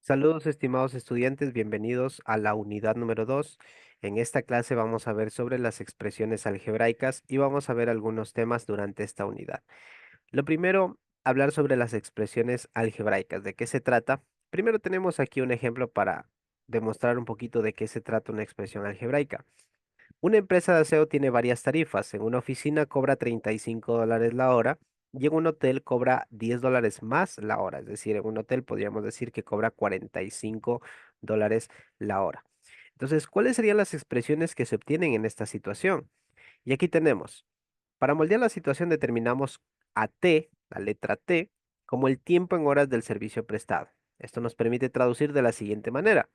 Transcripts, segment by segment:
Saludos, estimados estudiantes, bienvenidos a la unidad número 2. En esta clase vamos a ver sobre las expresiones algebraicas y vamos a ver algunos temas durante esta unidad. Lo primero, hablar sobre las expresiones algebraicas. ¿De qué se trata? Primero tenemos aquí un ejemplo para demostrar un poquito de qué se trata una expresión algebraica. Una empresa de aseo tiene varias tarifas. En una oficina cobra $35 la hora y en un hotel cobra $10 más la hora. Es decir, en un hotel podríamos decir que cobra $45 la hora. Entonces, ¿cuáles serían las expresiones que se obtienen en esta situación? Y aquí tenemos, para moldear la situación determinamos a T, la letra T, como el tiempo en horas del servicio prestado. Esto nos permite traducir de la siguiente manera.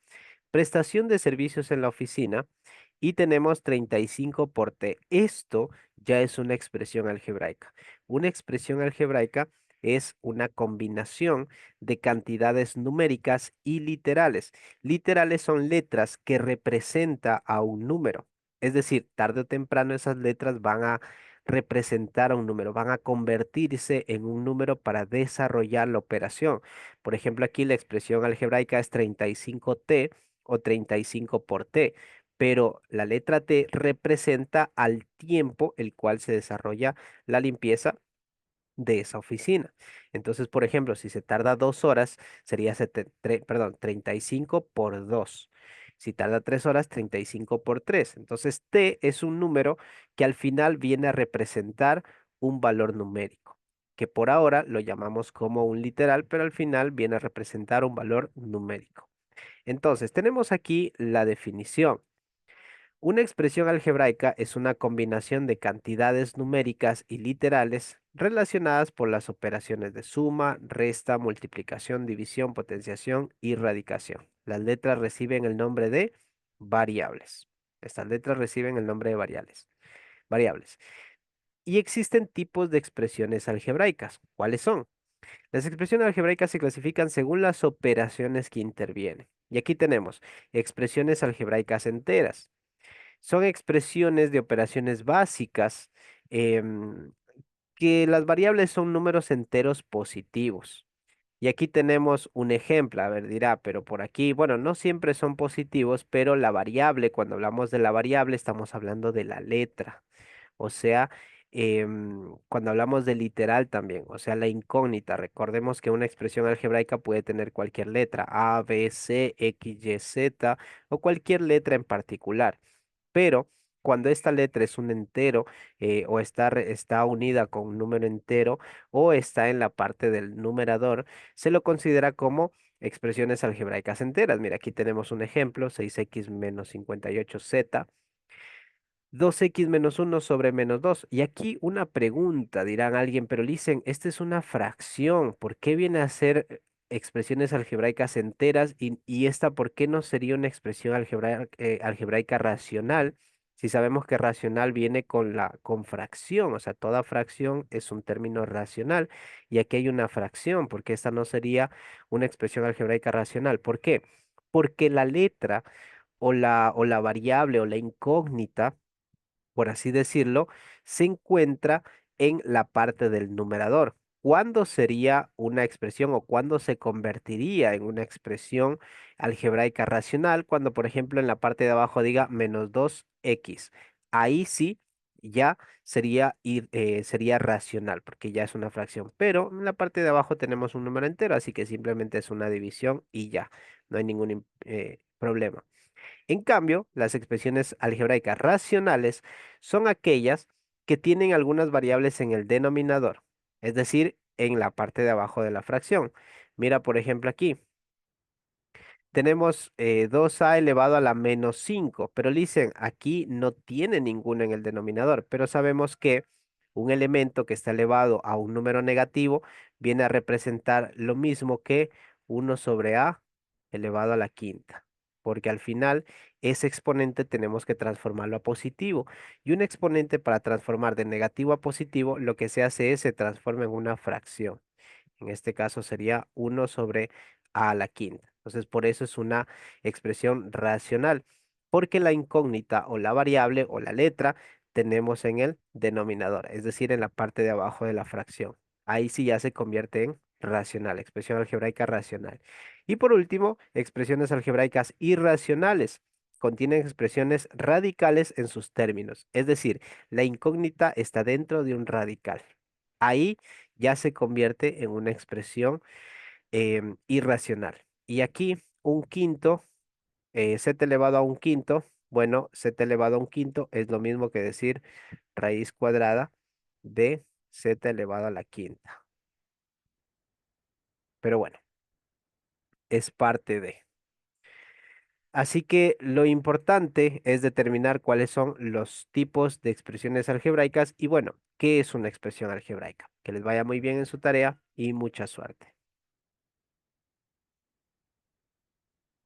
Prestación de servicios en la oficina y tenemos 35 por T. Esto ya es una expresión algebraica. Una expresión algebraica es una combinación de cantidades numéricas y literales. Literales son letras que representan a un número. Es decir, tarde o temprano esas letras van a representar a un número, van a convertirse en un número para desarrollar la operación. Por ejemplo, aquí la expresión algebraica es 35T o 35 por T, pero la letra T representa al tiempo el cual se desarrolla la limpieza de esa oficina. Entonces, por ejemplo, si se tarda 2 horas, sería 35 por 2. Si tarda 3 horas, 35 por 3. Entonces, T es un número que al final viene a representar un valor numérico, que por ahora lo llamamos como un literal, pero al final viene a representar un valor numérico. Entonces, tenemos aquí la definición. Una expresión algebraica es una combinación de cantidades numéricas y literales relacionadas por las operaciones de suma, resta, multiplicación, división, potenciación y radicación. Las letras reciben el nombre de variables. Estas letras reciben el nombre de variables. Y existen tipos de expresiones algebraicas. ¿Cuáles son? Las expresiones algebraicas se clasifican según las operaciones que intervienen. Y aquí tenemos expresiones algebraicas enteras. Son expresiones de operaciones básicas em, que las variables son números enteros positivos. Y aquí tenemos un ejemplo, a ver, dirá, pero por aquí, bueno, no siempre son positivos, pero la variable, cuando hablamos de la variable, estamos hablando de la letra. O sea, cuando hablamos de literal también, o sea, la incógnita, recordemos que una expresión algebraica puede tener cualquier letra, A, B, C, X, Y, Z o cualquier letra en particular. Pero cuando esta letra es un entero o está unida con un número entero o está en la parte del numerador, se lo considera como expresiones algebraicas enteras. Mira, aquí tenemos un ejemplo, 6x menos 58z. 2x menos 1 sobre menos 2. Y aquí una pregunta, dirán alguien, pero dicen, esta es una fracción, ¿por qué viene a ser expresiones algebraicas enteras y esta por qué no sería una expresión algebraica racional? Si sabemos que racional viene con fracción, o sea, toda fracción es un término racional y aquí hay una fracción, porque esta no sería una expresión algebraica racional. ¿Por qué? Porque la letra o la variable o la incógnita, por así decirlo, se encuentra en la parte del numerador. ¿Cuándo sería una expresión o cuándo se convertiría en una expresión algebraica racional? Cuando, por ejemplo, en la parte de abajo diga menos 2x. Ahí sí ya sería racional, porque ya es una fracción. Pero en la parte de abajo tenemos un número entero, así que simplemente es una división y ya, no hay ningún problema. En cambio, las expresiones algebraicas racionales son aquellas que tienen algunas variables en el denominador, es decir, en la parte de abajo de la fracción. Mira, por ejemplo, aquí tenemos 2a elevado a la menos 5, pero dicen, aquí no tiene ninguno en el denominador, pero sabemos que un elemento que está elevado a un número negativo viene a representar lo mismo que 1 sobre a elevado a la quinta, porque al final ese exponente tenemos que transformarlo a positivo, y un exponente para transformar de negativo a positivo, lo que se hace es se transforma en una fracción. En este caso sería 1 sobre a la quinta. Entonces, por eso es una expresión racional, porque la incógnita o la variable o la letra tenemos en el denominador, es decir, en la parte de abajo de la fracción. Ahí sí ya se convierte en racional, expresión algebraica racional. Y por último, expresiones algebraicas irracionales. Contienen expresiones radicales en sus términos, es decir, la incógnita está dentro de un radical. Ahí ya se convierte en una expresión irracional. Y aquí un quinto, z elevado a un quinto, bueno, z elevado a un quinto es lo mismo que decir raíz cuadrada de z elevado a la quinta. Pero bueno, es parte de. Así que lo importante es determinar cuáles son los tipos de expresiones algebraicas y bueno, ¿qué es una expresión algebraica? Que les vaya muy bien en su tarea y mucha suerte.